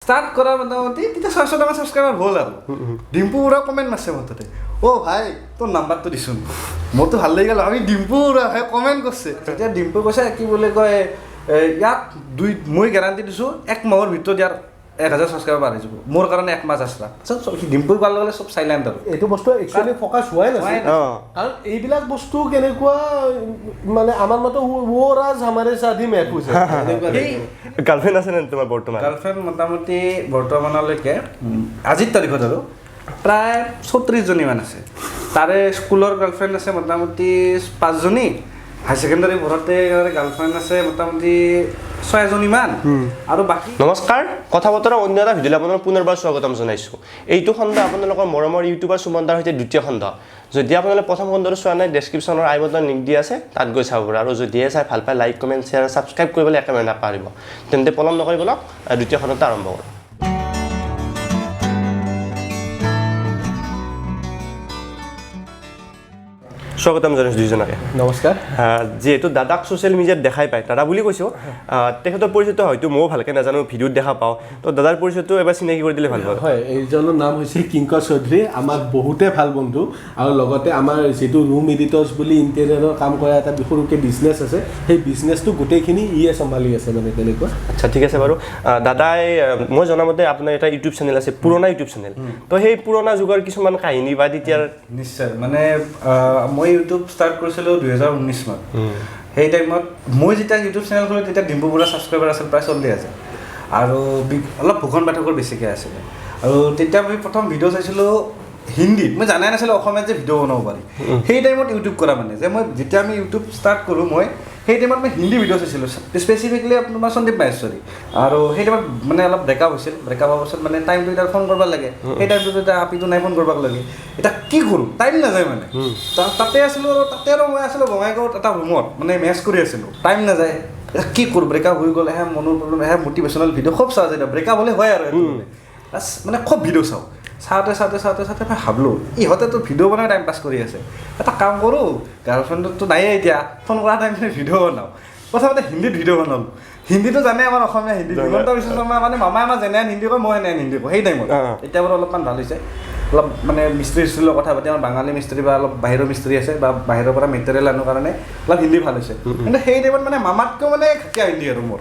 start কৰা মোটামুটি তেতিয়া 600 টকা ছাবস্ক্ৰাইবাৰ হ'ল আৰু ডিম্পু বৰুৱা কমেণ্ট মাৰিছে মুঠতে ভাই তোৰ নাম্বাৰটো দিছোন মোৰতো ভাল লাগি গ'ল আমি ডিম্পু বৰুৱা ভাই কমেণ্ট কৰিছে তেতিয়া ডিম্পু কৈছে কি বুলি কয় ইয়াক মই গেৰাণ্টি দিছোঁ 1 মাহৰ ভিতৰত ইয়াৰ 1000 ছাবস্ক্ৰাইবাৰ বাঢ়ি যাব মোৰ কাৰণে 1 মাহ আছৰা চব ডিম্পু ভাল লগলে চব চাইলেণ্ট আৰু এইটো বস্তু একচুৱেলি ফ'কাছ হোৱাই নাছিল কাৰণ এইবিলাক বস্তু কেনেকুৱা মানে আমাৰ মতে ওৰাজ আমাৰে শাদী মে হৈছে গাৰ্লফ্ৰেণ্ড আছে নে তোমাৰ বৰ্তমান গাৰ্লফ্ৰেণ্ড মোটামুটি বৰ্তমানলৈকে আজিৰ তাৰিখত আৰু প্ৰায় 34 জনীমান আছে তাৰে স্কুলৰ গাৰ্লফ্ৰেণ্ড আছে মোটামুটি 5 জনী হাই ছেকেণ্ডাৰী পঢ়োঁতে গাৰ্লফ্ৰেণ্ড আছে মোটামুটি 6 জনীমান আৰু বাকী নমস্কাৰ কথা বতৰা অন্য এটা ভিডিঅ'লৈ আপোনালোকক পুনৰবাৰ স্বাগতম জনাইছোঁ এইটো খণ্ড আপোনালোকৰ মৰমৰ ইউটিউবাৰ সুমনদাৰ সৈতে দ্বিতীয় খণ্ড যদি আপোনালোকে প্ৰথম খণ্ডটো চোৱা নাই ডেছক্ৰিপশ্যনৰ আই বটনৰ লিংক দি আছে তাত গৈ চাব পাৰে আৰু যদিহে চাই ভাল পায় লাইক কমেণ্ট শ্বেয়াৰ ছাবস্ক্ৰাইব কৰিবলৈ একেবাৰে নাপাহৰিব তেন্তে পলম নকৰি বলক দ্বিতীয় খণ্ডটো আৰম্ভ কৰোঁ স্বাগতম জনাইছোঁ দুইজনকে নমস্কাৰ যিহেতু দাদাক ছ'চিয়েল মিডিয়াত দেখাই পায় দাদা বুলি কৈছোঁ তেখেতৰ পৰিচয়টো হয়তো ময়ো ভালকৈ নাজানো ভিডিঅ'ত দেখা পাওঁ তো দাদাৰ পৰিচয়টো এবাৰ চিনাকি কৰি দিলে ভাল পাওঁ হয় এইজনৰ নাম হৈছে কিংকৰ চৌধুৰী আমাৰ বহুতে ভাল বন্ধু আৰু লগতে আমাৰ যিটো ৰুম এডিটৰ্ছ বুলি ইণ্টেৰিয়ৰৰ কাম কৰা এটা সৰুকৈ বিজনেছ আছে সেই বিজনেছটো গোটেইখিনি ইয়ে চম্ভালি আছে মানে তেনেকুৱা আচ্ছা ঠিক আছে বাৰু দাদাই মই জনামতে আপোনাৰ এটা ইউটিউব চেনেল আছে পুৰণা ইউটিউব চেনেল তো সেই পুৰণা যুগৰ কিছুমান কাহিনী বা তেতিয়াৰ নিশ্চয় মানে মই ইউটিউব ষ্টাৰ্ট কৰিছিলোঁ 2019 মান সেই টাইমত মই যেতিয়া ইউটিউব চেনেল খুলিলোঁ তেতিয়া ডিম্পু বৰুৱা ছাবস্ক্ৰাইবাৰ আছিল প্ৰায় 40,000 আৰু অলপ ভূষণ পাঠকৰ বেছিকৈ আছিলে আৰু তেতিয়া মই প্ৰথম ভিডিঅ' চাইছিলোঁ হিন্দীত মই জানাই নাছিলোঁ অসমীয়াত যে ভিডিঅ' বনাব পাৰি সেই টাইমত ইউটিউব কৰা মানে যে মই যেতিয়া আমি ইউটিউব ষ্টাৰ্ট কৰোঁ মই সেই টাইমত মই হিন্দী ভিডিঅ' চাইছিলোঁ স্পেচিফিকলি আপোনাৰ সন্দীপ মাহেশ্বৰী আৰু সেই টাইমত মানে অলপ ব্ৰেকআপ হৈছিল ব্ৰেকআপ হোৱাৰ পাছত মানে টাইমটো এতিয়া ফোন কৰিব লাগে সেই টাইমটোত এতিয়া আপিটো নাই ফোন কৰিব লাগে এতিয়া কি কৰোঁ টাইম নাযায় মানে তাতে আছিলোঁ আৰু তাতে আৰু মই আছিলোঁ বঙাইগাঁৱত এটা ৰুমত মানে মেচ কৰি আছিলোঁ টাইম নাযায় এতিয়া কি কৰোঁ ব্ৰেকআপ হৈ গ'ল মনৰ প্ৰব্লেম মটিভেশ্যনেল ভিডিঅ' খুব চাওঁ যেতিয়া ব্ৰেকআপ হ'লে হয় আৰু মানে খুব ভিডিঅ' চাওঁ চাওঁতে মই ভাবিলোঁ ইহঁতেতো ভিডিঅ' বনাই টাইম পাছ কৰি আছে এটা কাম কৰোঁ গাৰ্লফ্ৰেণ্ডতো নায়েই এতিয়া ফোন কৰা টাইমতে ভিডিঅ' বনাওঁ প্ৰথমতে হিন্দীত ভিডিঅ' বনালোঁ হিন্দীটো জানে আমাৰ অসমীয়া হিন্দী হিমন্ত বিশ্ব শৰ্মা মানে মামাই আমাৰ যেনে হিন্দী কয় মই এনে হিন্দী কওঁ সেই টাইমত এতিয়া বাৰু অলপমান ভাল হৈছে অলপ মানে মিস্ত্ৰী লগত কথা পাতি আমাৰ বাঙালী মিস্ত্ৰী বা অলপ বাহিৰৰ মিস্ত্ৰী আছে বা বাহিৰৰ পৰা মেটেৰিয়েল আনোৰ কাৰণে অলপ হিন্দী ভাল হৈছে কিন্তু সেই টাইমত মানে মামাতকৈ মানে খাকিয়া হিন্দী আৰু মোৰ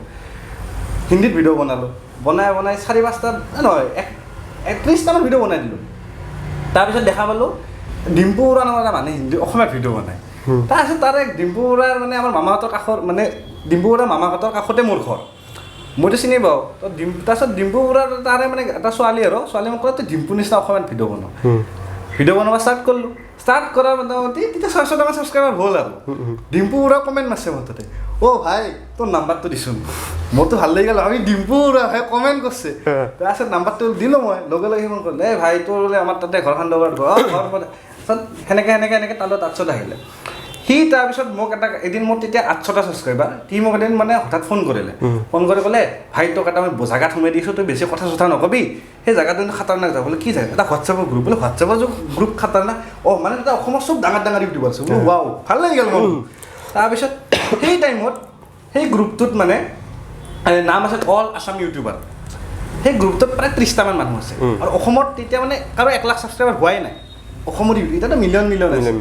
হিন্দীত ভিডিঅ' বনালোঁ বনাই 4-5টা নহয় 31টামান ভিডিঅ' বনাই দিলোঁ তাৰপিছত দেখা পালোঁ ডিম্পু বৰুৱা নামৰ এটা মানুহে হিন্দী অসমীয়াত ভিডিঅ' বনায় তাৰপিছত তাৰে ডিম্পু বৰুৱাৰ মানে আমাৰ মামাহঁতৰ কাষৰ মানে ডিম্পু বৰুৱাৰ মামাহঁতৰ কাষতে মোৰ ঘৰ মইতো চিনি পাওঁ তো তাৰপিছত ডিম্পু বৰুৱাৰ তাৰে মানে এটা ছোৱালী মোক ক'লে তই ডিম্পু নিচিনা অসমীয়াত ভিডিঅ' বনাওঁ ভিডিঅ' বনাব ষ্টাৰ্ট কৰিলোঁ ষ্টাৰ্ট কৰা মোটামুটি তেতিয়া 600 টকা ছাবস্ক্ৰাইবাৰ হ'ল আৰু ডিম্পু বৰুৱা কমেণ্ট মাৰিছে মুঠতে ভাই তোৰ নাম্বাৰটো দিছোন মোৰতো ভাল লাগি গ'ল আমি ডিম্পু বৰুৱা ভাই কমেণ্ট কৰিছে তাৰপিছত নাম্বাৰটো দিলোঁ মই লগে সি মোক ক'লে ভাই তোৰ বোলে আমাৰ তাতে ঘৰ খান্দ ঘৰ সেনেকৈ তালৈ 800 আহিলে সি তাৰপিছত মোক এদিন মোৰ তেতিয়া 800টা ছাবস্ক্ৰাইবাৰ সি মোক এদিন মানে হঠাৎ ফোন কৰিলে ফোন কৰি ক'লে ভাই তোক এটা মই জেগাত সোমাই দিছোঁ তই বেছি কথা নকবি সেই জেগাটো কিন্তু খাতাৰনাক যাব বোলে কি জেগা এটা হোৱাটছএপৰ গ্ৰুপ বোলে হোৱাটছএপৰ গ্ৰুপ খাতাৰনাক মানে তাতে অসমৰ চব ডাঙৰ ইউটিউবাৰ আছে বোলো ৱাও ভাল লাগি গ'ল মোৰ তাৰপিছত সেই টাইমত সেই গ্ৰুপটোত মানে নাম আছে অল আছাম ইউটিউবাৰ সেই গ্ৰুপটোত প্ৰায় 30টামান মানুহ আছে আৰু অসমত তেতিয়া মানে কাৰো 1 লাখ ছাবস্ক্ৰাইবাৰ হোৱাই নাই অসমৰ এতিয়াতো মিলিয়ন আছে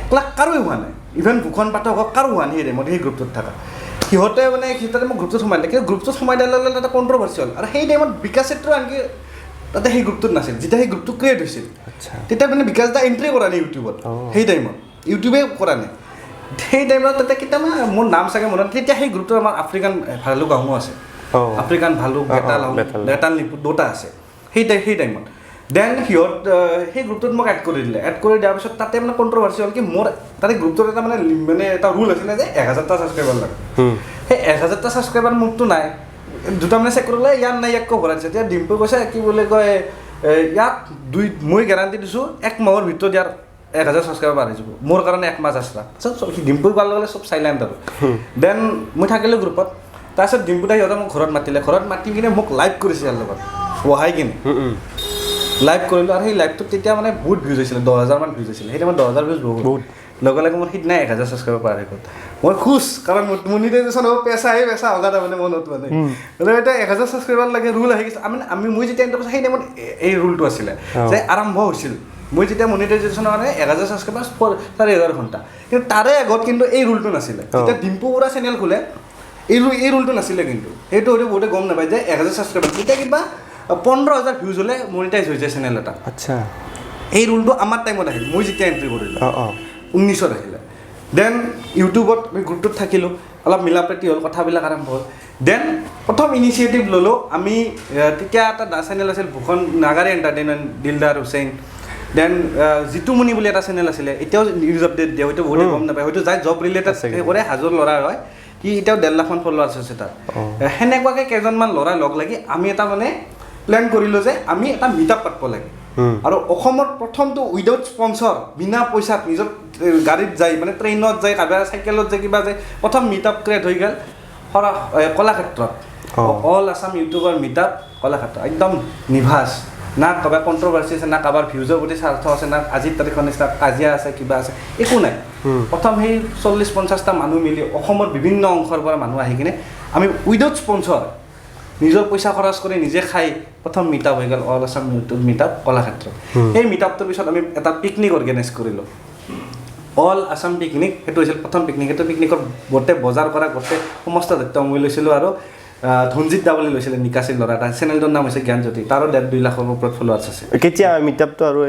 1 লাখ কাৰোৱে হোৱা নাই ইভেন ভূষণ পাঠক হওক কাৰো হোৱা নাই মই সেই গ্ৰুপটোত থকা সিহঁতে মোক গ্ৰুপটোত সোমাই দিলে কিন্তু গ্ৰুপটোত সোমাই দিলে এটা কণ্ট্ৰভাৰ্চি হ'ল আৰু সেই টাইমত বিকাশ চেত্ৰ আনকি তাতে সেই গ্ৰুপটোত নাছিল যেতিয়া সেই গ্ৰুপটো ক্ৰিয়েট হৈছিল তেতিয়া মানে বিকাশ দা এণ্ট্ৰি কৰা নাই ইউটিউবত সেই টাইমত ইউটিউবে কৰা নাই সেই টাইমত তাতে কেতিয়াবা মোৰ নাম চাগে মনত তেতিয়া সেই গ্ৰুপটোত আমাৰ আফ্ৰিকান ভালুক আহোমো আছে আফ্ৰিকান ভালুক বেতাল লিপু দুটা আছে সেই টাইমত দেন সিহঁত সেই গ্ৰুপটোত মোক এড কৰি দিলে এড কৰি দিয়াৰ পিছত তাতে মানে কণ্ট্ৰভাৰ্চি হ'ল কি মোৰ তাতে গ্ৰুপটোত এটা মানে এটা ৰুল আছিলে যে 1000টা ছাবস্ক্ৰাইবাৰ লাগে সেই 1000টা ছাবস্ক্ৰাইবাৰ মোকতো নাই দুটা মানে চেক কৰিলে ইয়াৰ নাই ইয়াক ভৰাই দিছে এতিয়া ডিম্পু কৈছে কি বুলি কয় ইয়াক মই গেৰাণ্টি দিছোঁ 1 মাহৰ ভিতৰত ইয়াৰ 1000 ছাবস্ক্ৰাইবাৰ বাঢ়ি যাব মোৰ কাৰণে 1 মাহ আছৰা চব ডিম্পুৰ ভাল লগলে চব চাইলেণ্ট আৰু দেন মই থাকিলোঁ গ্ৰুপত তাৰপিছত ডিম্পু দাই সিহঁতে মোক ঘৰত মাতি কিনে মোক লাইভ কৰিছে ইয়াৰ লগত বহাই কিনে লাইভ কৰিলোঁ আৰু সেই লাইভটোত তেতিয়া মানে বহুত ভিউজ হৈছিলে 10,000 মান ভিউজ হৈছিলে সেই টাইমত 10,000 ভিউজ বহুত লগে লগে মোৰ সিদিনাই 1000 ছাবস্ক্ৰাইবাৰ পাৰ হৈ গ'ল মই খুশ কাৰণ মনিটাইজেশ্যন হ'ব পেচা হ'গা তাৰমানে মনত মানে এতিয়া 1000 ছাবস্ক্ৰাইবাৰ লাগে ৰুল আহি গৈছে মই যেতিয়া এণ্টাৰ কৰিছোঁ সেই টাইমত এই ৰুলটো আছিলে যে আৰম্ভ হৈছিল মই যেতিয়া মনিটাইজেশ্যনৰ কাৰণে 1000 ছাবস্ক্ৰাইবাৰ 4000 ঘণ্টা কিন্তু তাৰে আগত কিন্তু এই ৰুলটো নাছিলে যেতিয়া ডিম্পু বৰা চেনেল খোলে এই ৰুলটো নাছিলে কিন্তু সেইটো হয়তো বহুতে গম নাপায় যে 1000 ছাবস্ক্ৰাইবাৰ তেতিয়া কিবা 15000 ভিউজ হ'লে মনিটাইজ হৈ যায় চেনেল এটা আচ্ছা এই ৰুলটো আমাৰ টাইমত আহিল মই যেতিয়া এণ্ট্ৰি কৰিলোঁ 19ত আহিলে দেন ইউটিউবত আমি গ্ৰুপটোত থাকিলোঁ অলপ মিলা প্ৰীতি হ'ল কথাবিলাক আৰম্ভ হ'ল দেন প্ৰথম ইনিচিয়েটিভ ল'লোঁ আমি তেতিয়া এটা চেনেল আছিল ভূষণ নাগাৰী এণ্টাৰটেইনমেণ্ট দিলদাৰ হুছেইন দেন জিতুমণি বুলি এটা চেনেল আছিলে এতিয়াও নিউজ আপডেট দিয়ে হয়তো বহুতে গম নাপায় হয়তো যাই জব ৰিলেটেড কৰে হাজোৰ ল'ৰা হয় সি এতিয়াও 1.5 লাখ মান ফলোৱাৰ্ছ আছে তাত সেনেকুৱাকৈ কেইজনমান ল'ৰা লগ লাগি আমি এটা মানে প্লেন কৰিলোঁ যে আমি এটা মিটআপ পাতিব লাগে আৰু অসমৰ প্ৰথমটো উইদাউট স্পনচৰ বিনা পইচাত নিজৰ গাড়ীত যায় মানে ট্ৰেইনত যায় কাৰোবাৰ চাইকেলত যায় কিবা যায় প্ৰথম মিটআপ ক্ৰিয়েট হৈ গ'ল কলাক্ষেত্ৰত all Assam YouTuber meetup Kalakshetra একদম নিভাজ না কাৰোবাৰ কণ্ট্ৰভাৰ্চি আছে না কাৰোবাৰ ভিউজৰ প্ৰতি স্বাৰ্থ আছে না আজিৰ তাৰিখৰ নিচিনা কাজিয়া আছে কিবা আছে একো নাই প্ৰথম সেই 40-50টা মানুহ মিলি অসমৰ বিভিন্ন অংশৰ পৰা মানুহ আহি কিনে আমি উইদাউট স্পনচৰ নিজৰ পইচা খৰচ কৰি নিজে খাই প্ৰথম মিটআপ হৈ গ'ল all Assam YouTube meetup Kalakshetra সেই মিটআপটোৰ পিছত আমি এটা পিকনিক অৰ্গেনাইজ কৰিলোঁ অল আছাম পিকনিক সেইটো হৈছিল প্ৰথম পিকনিক সেইটো পিকনিকৰ গোটেই বজাৰ কৰা গোটেই সমস্ত দায়িত্ব মই লৈছিলোঁ আৰু ধনজিত দা বুলি লৈছিলে নিকাচিৰ ল'ৰা এটা চেনেলটোৰ নাম হৈছে জ্ঞানজ্যোতি তাৰো 1.5-2 লাখৰ ওপৰত ফলোৱাৰ্ছ আছে কেতিয়া মিটআপটো আৰু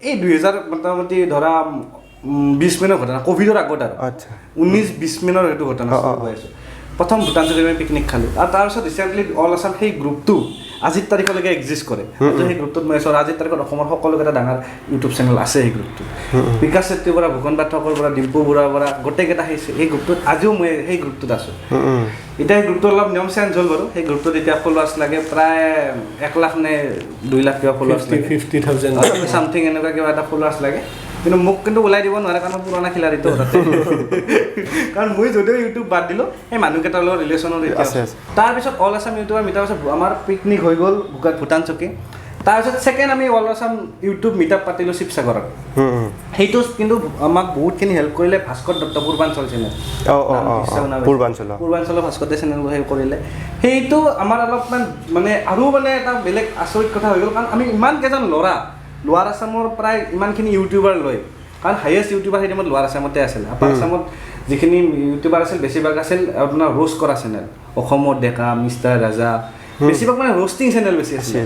এই 2000 মোটামুটি ধৰা 20 মিনিটৰ ঘটনা কোভিডৰ আগত আৰু আচ্ছা 19-20 মিনিটৰ সেইটো ঘটনা হৈ আছে প্ৰথম ভূটান চুকীত আমি পিকনিক খালোঁ আৰু তাৰপিছত ৰিচেণ্টলি অল আছাম সেই গ্ৰুপটো আজিৰ তাৰিখলৈকে এক্সিষ্ট কৰে সেই গ্ৰুপটোত মই আছোঁ আজিৰ তাৰিখত অসমৰ সকলোকে এটা ডাঙৰ ইউটিউব চেনেল আছে সেই গ্ৰুপটো বিকাশ চেত্ৰীৰ পৰা ভূষণ পাঠকৰ পৰা ডিম্পু বৰুৱাৰ পৰা গোটেইকেইটা সেই গ্ৰুপটোত আজিও মই সেই গ্ৰুপটোত আছোঁ এতিয়া সেই গ্ৰুপটো অলপ নিয়ম চেঞ্জ হ'ল বাৰু সেই গ্ৰুপটোত এতিয়া ফলোৱাৰ্ছ লাগে প্ৰায় 1 লাখ নে 2 লাখ কিবা ফলোৱাৰ্ছ লাগে 50,000 চামথিং এনেকুৱা কিবা এটা ফলোৱাৰ্ছ লাগে কিন্তু মোক কিন্তু ওলাই দিব নোৱাৰে কাৰণ পুৰণা খিলাৰীটো কাৰণ মই যদিও ইউটিউব বাদ দিলোঁ সেই মানুহকেইটাৰ লগত ৰিলেশ্যনত আছে তাৰপিছত অল আছাম ইউটিউবাৰ মিটআপ আছে আমাৰ পিকনিক হৈ গ'ল ভূটান চকী তাৰপিছত ছেকেণ্ড আমি অল আছাম ইউটিউব মিটআপ পাতিলোঁ শিৱসাগৰত সেইটো কিন্তু আমাক বহুতখিনি হেল্প কৰিলে ভাস্কৰ দত্ত পূৰ্বাঞ্চল চেনেল পূৰ্বাঞ্চলৰ ভাস্কৰ চেনেল হেল্প কৰিলে সেইটো আমাৰ অলপমান মানে আৰু মানে এটা বেলেগ আচৰিত কথা হৈ গ'ল কাৰণ আমি ইমান কেইজন লোৱাৰ আছামৰ প্ৰায় ইমানখিনি ইউটিউবাৰ লয় কাৰণ হাইয়েষ্ট ইউটিউবাৰ সেই টাইমত লোৱাৰ আছামতে আছিল আপাৰ আছামত যিখিনি ইউটিউবাৰ আছিল বেছিভাগ আছিল আপোনাৰ ৰোষ্ট কৰা চেনেল অসমৰ ডেকা মিষ্টাৰ ৰাজা বেছিভাগ মানে ৰোষ্টিং চেনেল বেছি আছিলে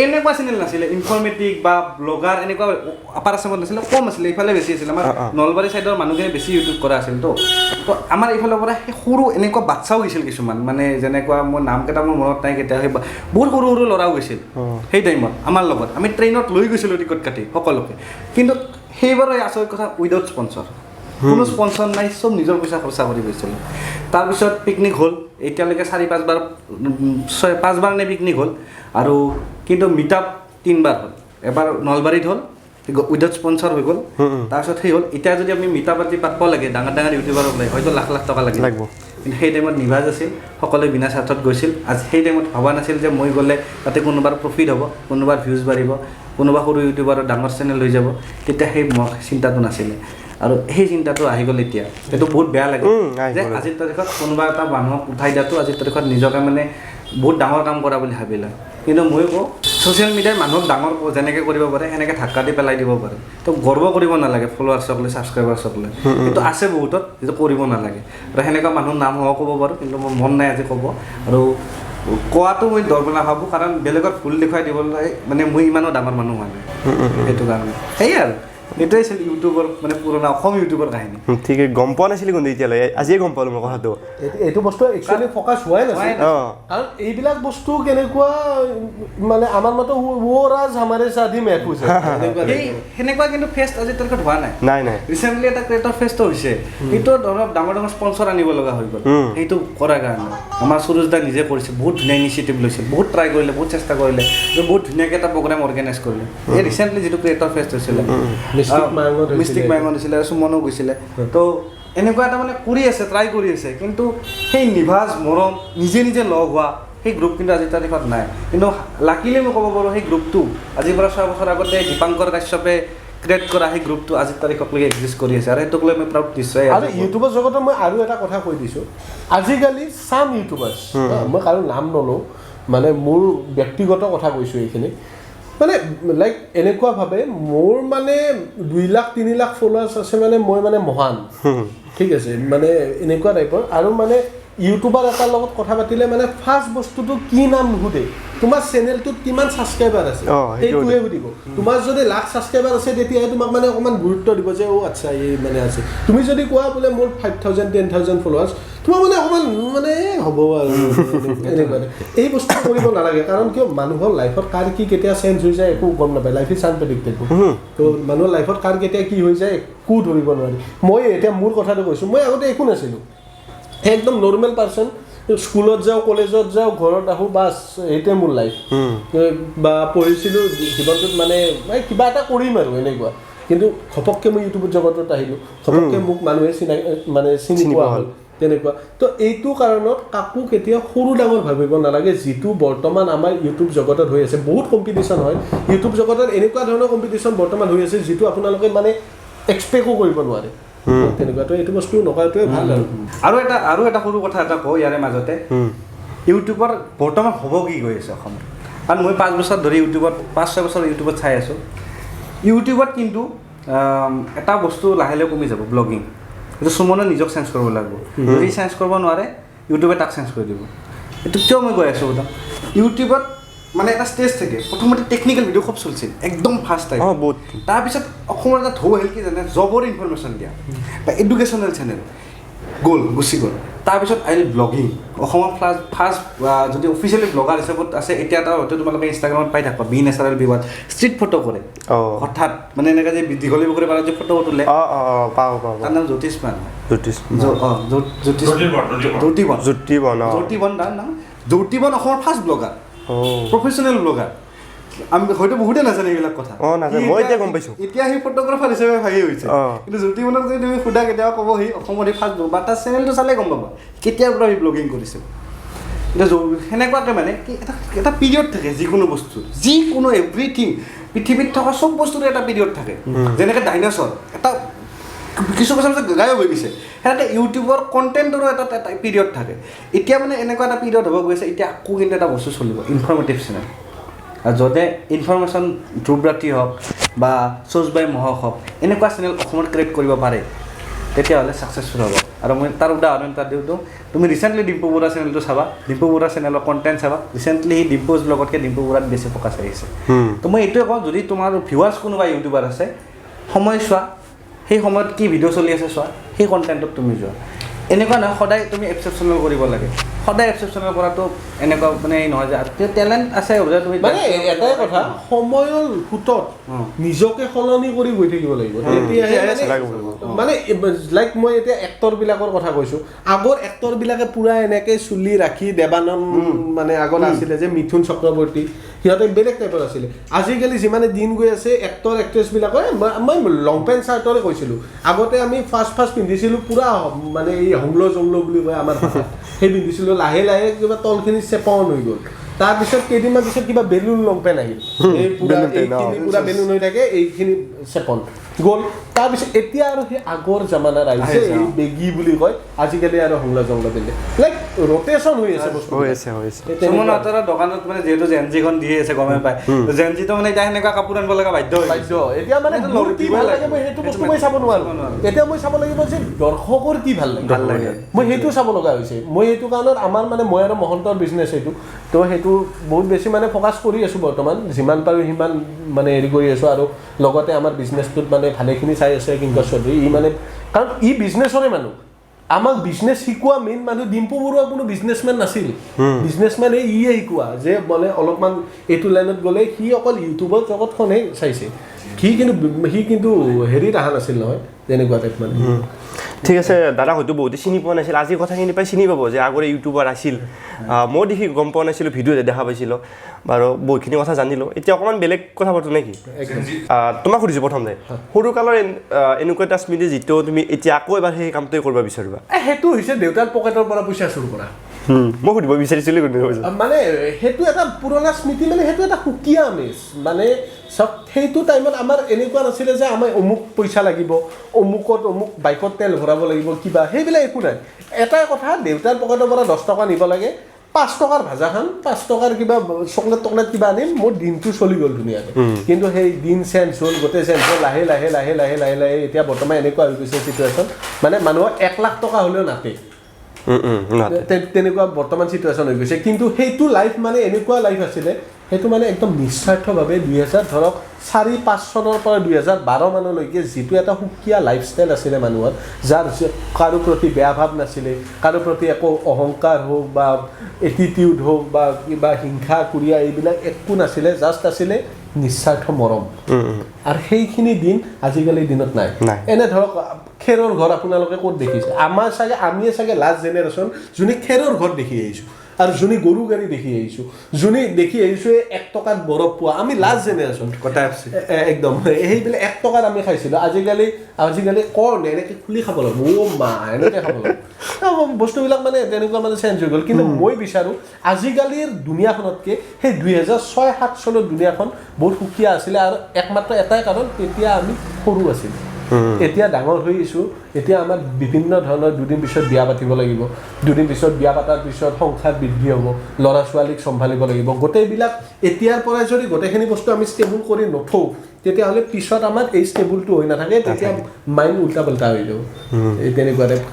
এনেকুৱা চেনেল নাছিলে ইনফৰ্মেটিভ বা ব্লগাৰ এনেকুৱা আপাৰ আছামত নাছিলে কম আছিলে এইফালে বেছি আছিল আমাৰ নলবাৰী ছাইডৰ মানুহখিনি বেছি ইউটিউব কৰা আছিল তো আমাৰ এইফালৰ পৰা সেই সৰু এনেকুৱা বাচ্চাও গৈছিল কিছুমান মানে যেনেকুৱা মোৰ নামকেইটা মোৰ মনত নাই কেতিয়া সেই বহুত সৰু সৰু ল'ৰাও গৈছিল সেই টাইমত আমাৰ লগত আমি ট্ৰেইনত লৈ গৈছিলোঁ টিকট কাটি সকলোকে কিন্তু সেইবাৰ আচৰিত কথা উইদাউট স্পনচৰ কোনো স্পনচৰ নাই চব নিজৰ পইচা খৰচা কৰি গৈছিলোঁ তাৰপিছত পিকনিক হ'ল এতিয়ালৈকে 4-5বাৰ নে পিকনিক হ'ল আৰু কিন্তু মিটআপ 3বাৰ হ'ল এবাৰ নলবাৰীত হ'ল উইদাউট স্পনচৰ হৈ গ'ল তাৰপিছত সেই হ'ল এতিয়া যদি আমি মিটআপ পাতিব লাগে ডাঙৰ ইউটিউবাৰক লাগে হয়তো লাখ টকা লাগিব কিন্তু সেই টাইমত নিভাজ আছিল সকলোৱে বিনা স্বাৰ্থত গৈছিল আজি সেই টাইমত ভবা নাছিল যে মই গ'লে তাতে কোনোবাৰ প্ৰফিট হ'ব কোনোবাৰ ভিউজ বাঢ়িব কোনোবা সৰু ইউটিউবাৰৰ ডাঙৰ চেনেল হৈ যাব তেতিয়া সেই চিন্তাটো নাছিলে আৰু সেই চিন্তাটো আহি গ'ল এতিয়া সেইটো বহুত বেয়া লাগে যে আজিৰ তাৰিখত কোনোবা এটা মানুহক উঠাই দিয়াটো আজিৰ তাৰিখত নিজকে মানে বহুত ডাঙৰ কাম কৰা বুলি ভাবিলে কিন্তু মই কওঁ ছ'চিয়েল মিডিয়াই মানুহক ডাঙৰ যেনেকৈ কৰিব পাৰে সেনেকৈ ধাক্কা দি পেলাই দিব পাৰে তো গৰ্ব কৰিব নালাগে ফলোৱাৰ্ছক লৈ ছাবস্ক্ৰাইবাৰ্ছক লৈ কিন্তু আছে বহুতত যিটো কৰিব নালাগে আৰু সেনেকুৱা মানুহৰ নাম হ'ব ক'ব পাৰোঁ কিন্তু মোৰ মন নাই আজি ক'ব আৰু কোৱাটো মই দৰকাৰ নাভাবোঁ কাৰণ বেলেগৰ ভুল দেখুৱাই দিবলৈ মানে মই ইমানো ডাঙৰ মানুহ হোৱা নাই সেইটো কাৰণে সেয়াই আৰু এটাই আছিল ইউটিউবৰ মানে পুৰণা অসম ইউটিউবৰ কাহিনী ঠিক গম পোৱা নাছিলোঁ কিন্তু এতিয়ালৈ আজিয়ে গম পালোঁ মই কথাটো এইটো বস্তু একচুৱেলি ফ'কাছ হোৱাই নাছিল কাৰণ এইবিলাক বস্তু কেনেকুৱা মানে আমাৰ মতে ৰাজ আমাৰে চাধি মেহফুজ সেনেকুৱা কিন্তু ফেষ্ট আজিৰ তাৰিখত হোৱা নাই ৰিচেণ্টলি এটা ক্ৰিয়েটৰ ফেষ্ট হৈছে সেইটো ধৰক ডাঙৰ স্পনচৰ আনিব লগা হৈ গ'ল সেইটো কৰাৰ কাৰণে আমাৰ সুৰুজ দা নিজে কৰিছে বহুত ধুনীয়া ইনিচিয়েটিভ লৈছে বহুত ট্ৰাই কৰিলে বহুত চেষ্টা কৰিলে বহুত ধুনীয়াকৈ এটা প্ৰগ্ৰাম অৰ্গেনাইজ কৰিলে এই ৰিচেণ্টলি যিটো ক্ৰিয়েটৰ ফেষ্ট হৈছিলে মিষ্টিক মাইঙত হৈছিলে সুমনো গৈছিলে তো এনেকুৱা এটা মানে কৰি আছে ট্ৰাই কৰি আছে কিন্তু সেই নিভাজ মৰম নিজে লগ হোৱা সেই গ্ৰুপ কিন্তু আজিৰ তাৰিখত নাই কিন্তু লাকিলি মই ক'ব পাৰোঁ সেই গ্ৰুপটো আজিৰ পৰা 6 বছৰ আগতে দীপাংকৰ কাশ্যপে ক্ৰিয়েট কৰা সেই গ্ৰুপটো আজিৰ তাৰিখলৈকে এক্সিষ্ট কৰি আছে আৰু সেইটোক লৈ মই প্ৰাউড নিশ্চয় আৰু ইউটিউবৰ জগতত মই আৰু এটা কথা কৈ দিছোঁ আজিকালি চাম ইউটিউবাৰ্ছ মই কাৰো নাম নলওঁ মানে মোৰ ব্যক্তিগত কথা কৈছোঁ এইখিনি মানে লাইক এনেকুৱাভাৱে মোৰ মানে 2 লাখ 3 লাখ ফলোৱাৰ্ছ আছে মানে মই মানে মহান ঠিক আছে মানে এনেকুৱা টাইপৰ আৰু মানে ইউটিউবাৰ এটাৰ লগত কথা পাতিলে মানে ফাৰ্ষ্ট বস্তুটো কি নাম নুসুধে তোমাৰ চেনেলটোত কিমান ছাবস্ক্ৰাইবাৰ আছে সেইটোৱে সুধিব তোমাৰ যদি লাখ ছাবস্ক্ৰাইবাৰ আছে তেতিয়াহে তোমাক মানে অকণমান গুৰুত্ব দিব যে আচ্ছা এই মানে আছে তুমি যদি কোৱা বোলে মোৰ 5,000 10,000 ফলোৱাৰ্ছ তোমাৰ মানে অকণমান মানে হ'ব আৰু এনেকুৱা এই বস্তু কৰিব নালাগে কাৰণ কিয় মানুহৰ লাইফত কাৰ কি কেতিয়া চেঞ্জ হৈ যায় একো গম নাপায় লাইফ ইজ আনপ্ৰেডিক্টেবল তো মানুহৰ লাইফত কাৰ কেতিয়া কি হৈ যায় একো ধৰিব নোৱাৰি মই এতিয়া মোৰ কথাটো কৈছোঁ মই আগতে একো নাছিলোঁ একদম নৰ্মেল পাৰ্চন স্কুলত যাওঁ কলেজত যাওঁ ঘৰত আহোঁ বাছ এইটোৱে মোৰ লাইফ বা পঢ়িছিলোঁ জীৱনটোত মানে কিবা এটা কৰিম আৰু এনেকুৱা কিন্তু ঘপককৈ মই ইউটিউবৰ জগতত আহিলোঁ ঘপককৈ মোক মানুহে চিনি পোৱা হ'ল তেনেকুৱা তো এইটো কাৰণত কাকো কেতিয়াও সৰু ডাঙৰ ভাবিব নালাগে যিটো বৰ্তমান আমাৰ ইউটিউব জগতত হৈ আছে বহুত কম্পিটিশ্যন হয় ইউটিউব জগতত এনেকুৱা ধৰণৰ কম্পিটিশ্যন বৰ্তমান হৈ আছে যিটো আপোনালোকে মানে এক্সপেক্টো কৰিব নোৱাৰে তেনেকুৱাতো এইটো বস্তু নকৰাটোৱে ভাল আৰু এটা সৰু কথা এটা কওঁ ইয়াৰে মাজতে ইউটিউবৰ বৰ্তমান হ'ব কি গৈ আছে অসমত কাৰণ মই 5 বছৰ ধৰি ইউটিউবত 5-6 বছৰ ইউটিউবত চাই আছোঁ ইউটিউবত কিন্তু এটা বস্তু লাহে লাহে কমি যাব ব্লগিং এইটো সুমনে নিজক চেঞ্জ কৰিব লাগিব যদি চেঞ্জ কৰিব নোৱাৰে ইউটিউবে তাক চেঞ্জ কৰি দিব এইটো কিয় মই কৈ আছোঁ ইউটিউবত মানে এটা ষ্টেজ থাকে প্ৰথমতে টেকনিকেল ভিডিঅ' খুব চলিছিল একদম ফাষ্ট টাইম তাৰপিছত অসমৰ এটা ঢৌ আহিল কি জানে জবৰ ইনফৰমেশ্যন দিয়া বা এডুকেশ্যনেল চেনেল গুচি গ'ল তাৰপিছত আহিল ব্লগিং অসমৰ ফাৰ্ষ্ট যদি অফিচিয়েলি ব্লগাৰ হিচাপত আছে এতিয়া এটা হয়তো তোমালোকে ইনষ্টাগ্ৰামত পাই থাকা বি নেচাৰেল বিৱাত ষ্ট্ৰীট ফটো কৰে হঠাৎ মানে এনেকৈ যে দীঘলী পুখুৰী পাৰত যে ফটো তোলে তাৰ নাম জ্যোতিষমান জ্যোতিবন অসমৰ ফাৰ্ষ্ট ব্লগাৰ প্ৰফেশ্যনেল ব্লগাৰ আমি হয়তো বহুতে নাজানে এইবিলাক কথা মই এতিয়া গম পাইছোঁ এতিয়া সেই ফটোগ্ৰাফাৰ হিচাপে ভাগি হৈছে কিন্তু জ্যোতিবনক যদি তুমি সোধা কেতিয়াবা ক'ব সি অসমৰ এই ফাৰ্ষ্ট বা তাৰ চেনেলটো চালে গম পাবা কেতিয়াৰ পৰা সি ব্লগিং কৰিছে এতিয়া সেনেকুৱাকৈ মানে কি এটা পিৰিয়ড থাকে যিকোনো বস্তুৰ যিকোনো এভৰিথিং পৃথিৱীত থকা চব বস্তুৰে এটা পিৰিয়ড থাকে যেনেকৈ ডাইনাছৰ এটা কিছু বছৰ পিছত গায়ব হৈ গৈছে সেনেকৈ ইউটিউবৰ কণ্টেণ্টৰো এটা পিৰিয়ড থাকে এতিয়া মানে এনেকুৱা এটা পিৰিয়ড হ'ব গৈছে এতিয়া আকৌ কিন্তু এটা বস্তু চলিব ইনফৰ্মেটিভ চেনেল আৰু য'তে ইনফৰ্মেশ্যন ধ্ৰুৱৰাতি হওক বা চুজ বাই মহক হওক এনেকুৱা চেনেল অসমত ক্ৰিয়েট কৰিব পাৰে তেতিয়াহ'লে ছাকচেছফুল হ'ব আৰু মই তাৰ উদাহৰণ এটা দিওঁ তুমি ৰিচেণ্টলি ডিম্পু বৰুৱা চেনেলটো চাবা ডিম্পু বৰুৱা চেনেলৰ কণ্টেণ্ট চাবা ৰিচেণ্টলি সি ডিম্পুজ ব্লগতকৈ ডিম্পু বৰুৱাত বেছি ফ'কাছ আহিছে তো মই এইটোৱে কওঁ যদি তোমাৰ ভিউৱাৰ্ছ কোনোবা ইউটিউবাৰ আছে সময় চোৱা সেই সময়ত কি ভিডিঅ' চলি আছে চোৱা সেই কণ্টেণ্টত তুমি যোৱা এনেকুৱা নহয় সদায় তুমি এক্সেপশ্যনেল কৰিব লাগে সদায় এক্সেপশ্যনেল কৰাটো এনেকুৱা মানে এই নহয় যে টেলেণ্ট আছে তুমি মানে এটাই কথা সময়ৰ সোঁতত নিজকে সলনি কৰি গৈ থাকিব লাগিব মানে লাইক মই এতিয়া এক্টৰবিলাকৰ কথা কৈছোঁ আগৰ এক্টৰবিলাকে পূৰা এনেকৈ চুলি ৰাখি দেৱানন্দ মানে আগত আছিলে যে মিথুন চক্ৰৱৰ্তী সিহঁতে বেলেগ টাইপৰ আছিলে আজিকালি যিমানে দিন গৈ আছে এক্টৰ এক্ট্ৰেছবিলাকে মই লং পেণ্ট চাৰ্টৰে কৈছিলোঁ আগতে আমি ফাৰ্ষ্ট পিন্ধিছিলোঁ পূৰা মানে এই হংল জংল বুলি কয় আমাৰ ভাষাত সেই পিন্ধিছিলোঁ লাহে লাহে কিবা তলখিনি চেপন হৈ গ'ল তাৰপিছত কেইদিনমান পিছত কিবা বেলুন লং পেণ্ট আহিল এই পূৰা বেলুন হৈ থাকে এইখিনি চেপন গ'ল তাৰপিছত এতিয়া আৰু সেই আগৰ জামানাৰ আহিছে এই বেগী বুলি কয় আজিকালি আৰু হংলা জংলা বেলেগ লাইক ৰটেশ্যন হৈ আছে বস্তু দোকানত মানে যিহেতু জেনজিখন দিয়ে আছে গমে পায় জেনজিটো মানে এতিয়া সেনেকুৱা কাপোৰ আনিব লগা বাধ্য এতিয়া মানে কি ভাল লাগে মই সেইটো বস্তু মই চাব নোৱাৰোঁ এতিয়া মই চাব লাগিব যে দৰ্শকৰ কি ভাল লাগে মই সেইটো চাব লগা হৈছে মই সেইটো কাৰণত আমাৰ মানে মই আৰু মহন্তৰ বিজনেছ সেইটো তো সেইটো বহুত বেছি মানে ফ'কাছ কৰি আছোঁ বৰ্তমান যিমান পাৰোঁ সিমান মানে হেৰি কৰি আছোঁ আৰু লগতে আমাৰ বিজনেছটোত মানে ভালেখিনি চাই আছে কিংকৰ চৌধুৰী ই মানে কাৰণ ই বিজনেছৰে মানুহ আমাক বিজনেছ শিকোৱা মেইন মানুহ ডিম্পু বৰুৱা কোনো বিজনেছমেন নাছিল বিজনেছমেন ইয়ে শিকোৱা যে বোলে অলপমান এইটো লাইনত গ'লে সি অকল ইউটিউবৰ জগতখনহে চাইছে সি কিন্তু হেৰিত অহা নাছিল নহয় তেনেকুৱা টাইপ মানে ঠিক আছে দাদা হয়তো বহুতে চিনি পোৱা নাছিল আজি কথাখিনি পাই চিনি পাব যে আগৰে ইউটিউবাৰ আছিল মই দেখি গম পোৱা নাছিলোঁ ভিডিঅ'তে দেখা পাইছিলোঁ বাৰু বহুতখিনি কথা জানিলোঁ এতিয়া অকণমান বেলেগ কথা পাতোঁ নেকি তোমাক সুধিছোঁ প্ৰথমতে সৰু কালৰ এনেকুৱা এটা স্মৃতি যিটো তুমি এতিয়া আকৌ এবাৰ সেই কামটোৱে কৰিব বিচাৰিবা সেইটো হৈছে দেউতাৰ পকেটৰ পৰা পইচা চুৰ কৰা মই সুধিব বিচাৰিছিলোঁ কিন্তু মানে সেইটো এটা পুৰণা স্মৃতি মানে সেইটো এটা সুকীয়া আমেজ মানে চব সেইটো টাইমত আমাৰ এনেকুৱা নাছিলে যে আমাৰ অমুক পইচা লাগিব অমুক বাইকত তেল ভৰাব লাগিব কিবা সেইবিলাক একো নাই এটাই কথা দেউতাৰ পকেটৰ পৰা 10 টকা নিব লাগে 5 টকাৰ ভাজা খাম 5 টকাৰ কিবা চকলেট কিবা আনিম মোৰ দিনটো চলি গ'ল ধুনীয়াকৈ কিন্তু সেই দিন চেঞ্জ হ'ল গোটেই চেঞ্জ হ'ল লাহে লাহে এতিয়া বৰ্তমান এনেকুৱা হৈ গৈছে চিটুৱেশ্যন মানে মানুহৰ 1 লাখ টকা হ'লেও নাতে তেনেকুৱা বৰ্তমান চিটুৱেশ্যন হৈ গৈছে কিন্তু সেইটো লাইফ মানে এনেকুৱা লাইফ আছিলে সেইটো মানে একদম নিস্বাৰ্থভাৱে 2004-5 চনৰ পৰা 2012 মানলৈকে যিটো এটা সুকীয়া লাইফষ্টাইল আছিলে মানুহৰ যাৰ কাৰো প্ৰতি বেয়া ভাৱ নাছিলে কাৰো প্ৰতি একো অহংকাৰ হওক বা এটিটিউড হওক বা কিবা হিংসা কুৰিয়া এইবিলাক একো নাছিলে জাষ্ট আছিলে নিস্বাৰ্থ মৰম আৰু সেইখিনি দিন আজিকালি দিনত নাই এনে ধৰক খেৰৰ ঘৰ আপোনালোকে ক'ত দেখিছে আমিয়ে চাগে লাষ্ট জেনেৰেশ্যন যোনে খেৰৰ ঘৰ দেখি আহিছোঁ আৰু যোনে গৰু গাড়ী দেখি আহিছোঁ যোনে দেখি আহিছোঁ 1 টকাত বৰফ পোৱা আমি লাষ্ট জেনেৰেশ্যন কথা একদম সেইবিলাক 1 টকাত আমি খাইছিলোঁ আজিকালি কৰ্ণ এনেকৈ খুলি খাব লাগিব মা এনেকৈ খাব লাগিব বস্তুবিলাক মানে তেনেকুৱা মানে চেঞ্জ হৈ গ'ল কিন্তু মই বিচাৰোঁ আজিকালিৰ দুনিয়াখনতকৈ সেই 2006-7 চনৰ দুনিয়াখন বহুত সুকীয়া আছিলে আৰু একমাত্ৰ এটাই কাৰণ তেতিয়া আমি সৰু আছিলোঁ এতিয়া ডাঙৰ হৈ আহিছোঁ এতিয়া আমাৰ বিভিন্ন ধৰণৰ দুদিন পিছত বিয়া পাতিব লাগিব দুদিন পিছত বিয়া পাতাৰ পিছত সংসাৰ বৃদ্ধি হ'ব ল'ৰা ছোৱালীক চম্ভালিব লাগিব গোটেইবিলাক এতিয়াৰ পৰাই যদি গোটেইখিনি বস্তু আমি ষ্টেবল কৰি নথওঁ তেতিয়াহ'লে পিছত আমাৰ এই ষ্টেবলটো হৈ নাথাকে তেতিয়া মাইণ্ড উল্টা পাল্টা হৈ যাব এই তেনেকুৱা টাইপ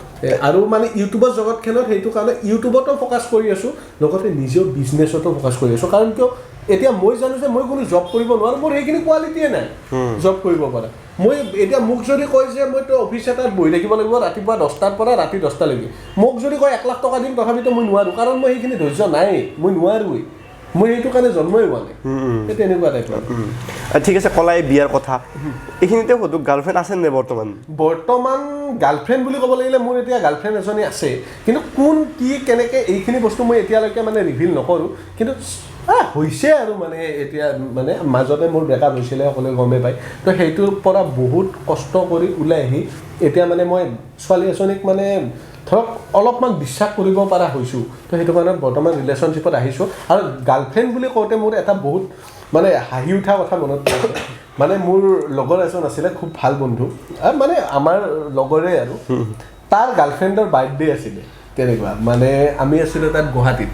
আৰু মানে ইউটিউবৰ জগতখনত সেইটো কাৰণে ইউটিউবতো ফ'কাছ কৰি আছোঁ লগতে নিজৰ বিজনেছতো ফ'কাছ কৰি আছোঁ কাৰণ কিয় এতিয়া মই জানো যে মই কোনো জব কৰিব নোৱাৰোঁ মোৰ সেইখিনি কোৱালিটিয়ে নাই জব কৰিব পৰা মই এতিয়া মোক যদি কয় যে মই তো অফিচ এটাত বহি থাকিব লাগিব ৰাতিপুৱা 10টাৰ পৰা ৰাতি 10টালৈকে মোক যদি কয় 1 লাখ টকা দিম তথাপিতো মই নোৱাৰোঁ কাৰণ মই সেইখিনি ধৈৰ্য নাই মই নোৱাৰোঁৱেই মই এইটো কাৰণে জন্মই হোৱা নাই তেনেকুৱা টাইপৰ ঠিক আছে কলাই বিয়াৰ কথা এইখিনিতে সুধো গাৰ্লফ্ৰেণ্ড আছে নে বৰ্তমান গাৰ্লফ্ৰেণ্ড বুলি ক'ব লাগিলে মোৰ এতিয়া গাৰ্লফ্ৰেণ্ড এজনী আছে কিন্তু কোন কি কেনেকৈ এইখিনি বস্তু মই এতিয়ালৈকে মানে ৰিভিল নকৰোঁ কিন্তু হৈছে আৰু মানে এতিয়া মানে মাজতে মোৰ ব্ৰেকআপ হৈছিলে সকলোৱে গমেই পায় তো সেইটোৰ পৰা বহুত কষ্ট কৰি ওলাই আহি এতিয়া মানে মই ছোৱালী এজনীক মানে ধৰক অলপমান বিশ্বাস কৰিব পৰা হৈছোঁ তো সেইটো কাৰণে বৰ্তমান ৰিলেশ্যনশ্বিপত আহিছোঁ আৰু গাৰ্লফ্ৰেণ্ড বুলি কওঁতে মোৰ এটা বহুত মানে হাঁহি উঠা কথা মনত পৰিছে মানে মোৰ লগৰ এজন আছিলে খুব ভাল বন্ধু মানে আমাৰ লগৰে আৰু তাৰ গাৰ্লফ্ৰেণ্ডৰ বাৰ্থডে আছিলে তেনেকুৱা মানে আমি আছিলোঁ তাত গুৱাহাটীত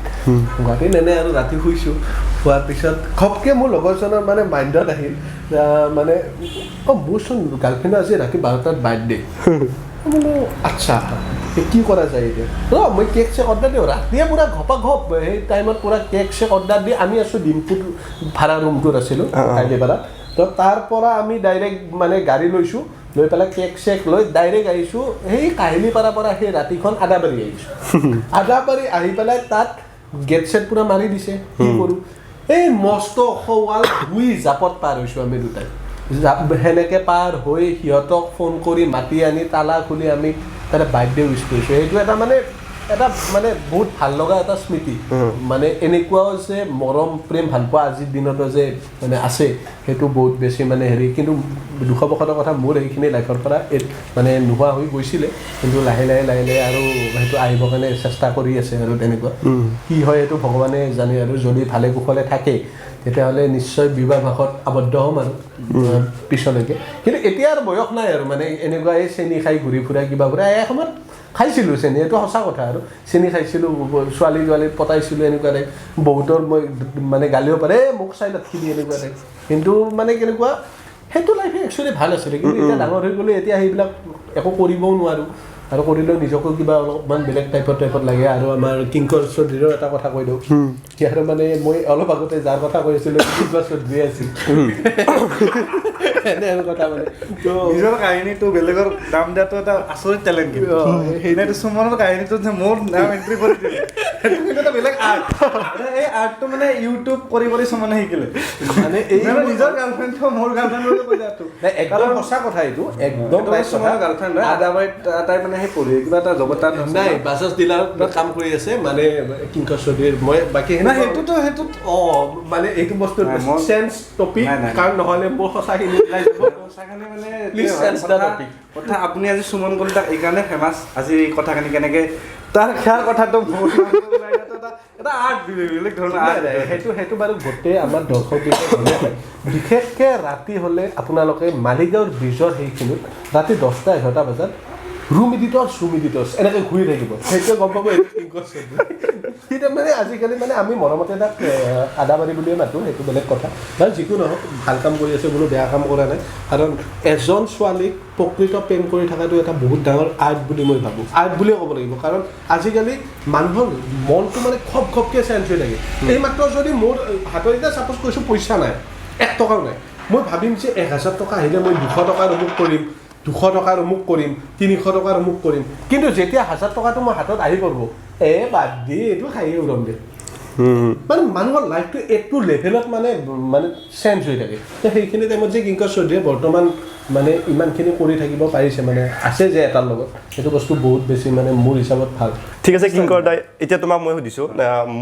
এনে আৰু ৰাতি শুইছোঁ শোৱাৰ পিছত ঘপকৈ মোৰ লগৰজনৰ মানে মাইণ্ডত আহিল মানে মোৰচোন গাৰ্লফ্ৰেণ্ডৰ আজি ৰাতি 12টাত বাৰ্থডে বোলো আচ্ছা কি কৰা যায় এতিয়া মই কেক চেক অৰ্ডাৰ দিওঁ ৰাতিয়ে পূৰা ঘপ সেই টাইমত পূৰা কেক চেক অৰ্ডাৰ দি আমি আছোঁ ডিম্পুত ভাড়া ৰুমটোত আছিলোঁ কাইলেপাৰাত তো তাৰ পৰা আমি ডাইৰেক্ট মানে গাড়ী লৈছোঁ লৈ পেলাই কেক চেক লৈ ডাইৰেক্ট আহিছোঁ সেই কাহিলীপাৰাৰ পৰা সেই ৰাতিখন আদাবাৰী আহিছোঁ আদাবাৰী আহি পেলাই তাত গেট চেট পূৰা মাৰি দিছে কি কৰোঁ এই মস্ত খোৱাল 2 জাপত পাৰ হৈছোঁ আমি দুটাই সেনেকৈ পাৰ হৈ সিহঁতক ফোন কৰি মাতি আনি তালা খুলি আমি তাতে বাৰ্থডে উইচ কৰিছোঁ সেইটো এটা মানে বহুত ভাল লগা এটা স্মৃতি মানে এনেকুৱাও যে মৰম প্ৰেম ভাল পোৱা আজিৰ দিনতো যে মানে আছে সেইটো বহুত বেছি মানে হেৰি কিন্তু দুখবশতৰ কথা মোৰ সেইখিনি লাইফৰ পৰা মানে নোহোৱা হৈ গৈছিলে কিন্তু লাহে লাহে আৰু সেইটো আহিবৰ কাৰণে চেষ্টা কৰি আছে আৰু তেনেকুৱা কি হয় এইটো ভগৱানে জানে আৰু যদি ভালে কুশলে থাকে তেতিয়াহ'লে নিশ্চয় বিবাহভাষত আবদ্ধ হ'ম আৰু পিছলৈকে কিন্তু এতিয়া আৰু বয়স নাই আৰু মানে এনেকুৱা এই চেনি খাই ঘূৰি ফুৰা কিবা ফুৰা এসময়ত খাইছিলোঁ চেনি এইটো সঁচা কথা আৰু চেনি খাইছিলোঁ ছোৱালী পতাইছিলোঁ এনেকুৱা টাইপ বহুতৰ মই মানে গালিও পাৰে মোক চাই নাথাকিবি এনেকুৱা টাইপ কিন্তু মানে কেনেকুৱা সেইটো লাইফে একচুৱেলি ভাল আছিলে কিন্তু এতিয়া ডাঙৰ হৈ গ'লে এতিয়া সেইবিলাক একো কৰিবও নোৱাৰোঁ আৰু কৰিলেও নিজকো কিবা অলপমান বেলেগ টাইপত লাগে আৰু আমাৰ কিংকৰ চৌধুৰীৰ এটা কথা কৈ দিওঁ আৰু মানে মই অলপ আগতে যাৰ কথা কৈ আছিলোঁ কিংকৰ চৌধুৰী আছিল এনে কথা মানে তো নিজৰ কাহিনীটো বেলেগৰ নাম দিয়াটো এটা আচৰিত টেলেণ্ট কিন্তু সেইটো সুমনৰ কাহিনীটো যে মোৰ নাম এণ্ট্ৰি কৰি দিলে সেইটো এটা বেলেগ আৰ্ট এই আৰ্টটো মানে ইউটিউব কৰি সুমনে শিকিলে মানে এই নিজৰ গাৰ্লফ্ৰেণ্ডটো মোৰ গাৰ্লফ্ৰেণ্ড বুলি কৈ দিয়াটো একদম সঁচা কথা এইটো একদম সুমনৰ গাৰ্লফ্ৰেণ্ড হয় আদাবাৰীত তাই মানে সেই পঢ়ি কিবা এটা জগত নাই বাজাজ ডিলাৰত কাম কৰি আছে মানে কিংকৰ চৌধুৰীৰ মই বাকী সেইটোত মানে এইটো বস্তু চেঞ্চ টপিক কাৰণ নহ'লে মোৰ সঁচাখিনি কথা আপুনি আজি সুমন কলিতাক এইকাৰণে ফেমাছ আজি কথাখিনি কেনেকৈ তাৰ সেয়াৰ কথাটো বহুত এটা আৰ্ট বেলেগ ধৰণৰ আৰ্ট সেইটো বাৰু গোটেই আমাৰ দৰ্শক বিশেষকৈ ৰাতি হ'লে আপোনালোকে মালিগাঁৱৰ ব্ৰিজৰ সেইখিনিত ৰাতি 10-11 বজাত ৰুম এডিটৰ্ছ এনেকৈ ঘূৰি থাকিব সেইটোৱে গম পাব সেইটো মানে আজিকালি মানে আমি মৰমতে তাক আদাবাৰী বুলিয়ে মাতোঁ সেইটো বেলেগ কথা বাৰু যিকোনো নহওক ভাল কাম কৰি আছে বোলো বেয়া কাম কৰা নাই কাৰণ এজন ছোৱালীক প্ৰকৃত প্ৰেম কৰি থকাটো এটা বহুত ডাঙৰ আৰ্ট বুলি মই ভাবোঁ আৰ্ট বুলিয়ে ক'ব লাগিব কাৰণ আজিকালি মানুহৰ মনটো মানে খপকৈ চেঞ্জ হৈ থাকে এই মাত্ৰ যদি মোৰ হাতত এতিয়া ছাপ'জ কৈছোঁ পইচা নাই 1 টকাও নাই মই ভাবিম যে 1000 টকা আহিলে মই 200 টকাৰ অমুক কৰিম 200 টকাৰ অমুক কৰিম 300 টকাৰ অমুক কৰিম কিন্তু যেতিয়া 1000 টকাটো মোৰ হাতত আহি পৰিব বাদ দি এইটো খায়ে উৰম দে মানে মানুহৰ লাইফটো এইটো লেভেলত মানে চেঞ্জ হৈ থাকে সেইখিনি টাইমত যে কিংকৰ চৌধুৰীয়ে বৰ্তমান মানে ইমানখিনি কৰি থাকিব পাৰিছে মানে আছে যে এটাৰ লগত সেইটো বস্তু বহুত বেছি মানে মোৰ হিচাপত ভাল ঠিক আছে কিংকৰ দাই এতিয়া তোমাক মই সুধিছোঁ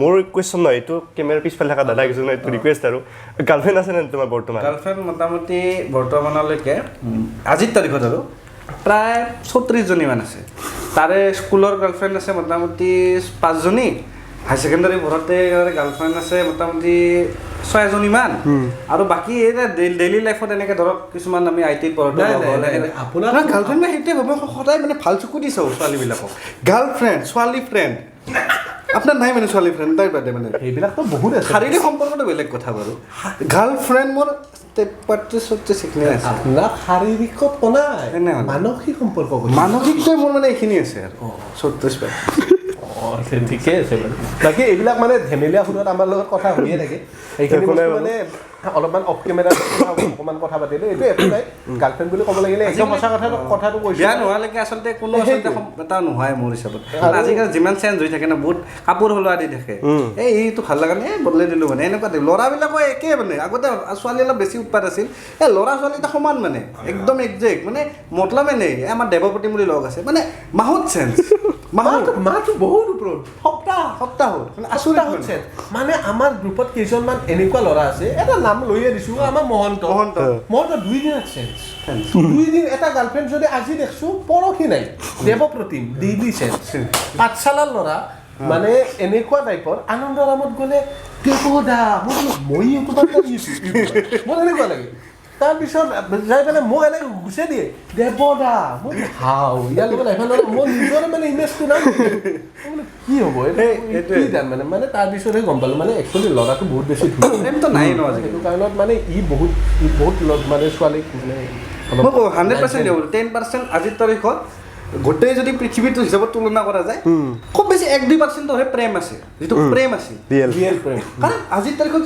মোৰ কুৱেশ্যন নহয় এইটো কেমেৰাৰ পিছফালে থকা দাদা কিছু এইটো ৰিকুৱেষ্ট আৰু গাৰ্লফ্ৰেণ্ড আছে নে তোমাৰ বৰ্তমান গাৰ্লফ্ৰেণ্ড মোটামুটি বৰ্তমানলৈকে আজিৰ তাৰিখত আৰু প্ৰায় 34জনীমান আছে তাৰে স্কুলৰ গাৰ্লফ্ৰেণ্ড আছে মোটামুটি 5জনী হাই ছেকেণ্ডাৰী পঢ়োঁতে গাৰ্লফ্ৰেণ্ড আছে মোটামুটি 6জনীমান আৰু বাকী এই ডেইলি লাইফত এনেকৈ ধৰক কিছুমান আমি IT পঢ়োঁতে আপোনাৰ গাৰ্লফ্ৰেণ্ড মানে সেইটোৱে মই সদায় মানে ভাল চকু দি চাওঁ ছোৱালীবিলাকক গাৰ্লফ্ৰেণ্ড ছোৱালী ফ্ৰেণ্ড আপোনাৰ নাই মানে ছোৱালী ফ্ৰেণ্ড তাই বাদে মানে সেইবিলাকতো বহুত আছে শাৰীৰিক সম্পৰ্কটো বেলেগ কথা বাৰু গাৰ্লফ্ৰেণ্ড মোৰ 35-40 চিকনি আছে আপোনাৰ শাৰীৰিকত নাই মানসিক সম্পৰ্ক মানসিকটোৱে মোৰ মানে এইখিনি আছে আৰু 34 ঠিকে আছে বাৰু বাকী এইবিলাক মানে ধেমেলীয়া সুৰত আমাৰ লগত কথা হৈয়ে থাকে এইখিনি মানে অলপমান অফ কেমেৰা অকণমান কথা পাতিলে এইটো একো নাই গাৰ্লফ্ৰেণ্ড বুলি ক'ব লাগিলে একদম সঁচা কথাটো কৈছোঁ বিয়া নোহোৱালৈকে আচলতে কোনো আচলতে এটা নোহোৱাই মোৰ হিচাপত আজিকালি যিমান চেঞ্জ হৈ থাকে ন বহুত কাপোৰ সলোৱা দি থাকে এইটো ভাল লগা নাই বদলাই দিলোঁ মানে এনেকুৱা ল'ৰাবিলাকো একেই মানে আগতে ছোৱালী অলপ বেছি উৎপাত আছিল ল'ৰা ছোৱালী এটা সমান মানে একদম একজেক্ট মানে মতলবে নেই আমাৰ দেৱপ্ৰতিম বুলি লগ আছে মানে মাহত চেঞ্জ মাহটো বহুত ওপৰত সপ্তাহ মানে আমাৰ গ্ৰুপত কেইজনমান এনেকুৱা ল'ৰা আছে এটা নাম লৈয়ে দিছোঁ আমাৰ মহন্ত 2 দিনত চেঞ্জ 2 দিন এটা গাৰ্লফ্ৰেণ্ড যদি আজি দেখছোঁ পৰহি নাই দেৱপ্ৰতিম ডেইলি চেঞ্জ পাঠশালাৰ ল'ৰা মানে এনেকুৱা টাইপৰ আনন্দৰামত গ'লে দেৱদা মই ইউটিউবত মোৰ এনেকুৱা লাগে তাৰপিছত যাই পেলাই মোক এনেকৈ গুচাই দিয়ে দেৱদা মই ইয়াৰ লগত আহিব নোৱাৰোঁ মোৰ নিজৰে মানে ইমেজটো নাই কি হ'ব এইটো মানে তাৰপিছতহে গম পালোঁ মানে একচুৱেলি ল'ৰাটো বহুত বেছি নাই ন সেইটো কাৰণত মানে বহুত মানে ছোৱালীক মানে 100% 10% আজিৰ তাৰিখত গোটেই যদি পৃথিৱীটো হিচাপত তুলনা কৰা যায় খুব বেছি 1-2%হে প্ৰেম আছে যিটো প্ৰেম আছে ৰিয়েল প্ৰেম কাৰণ আজিৰ তাৰিখত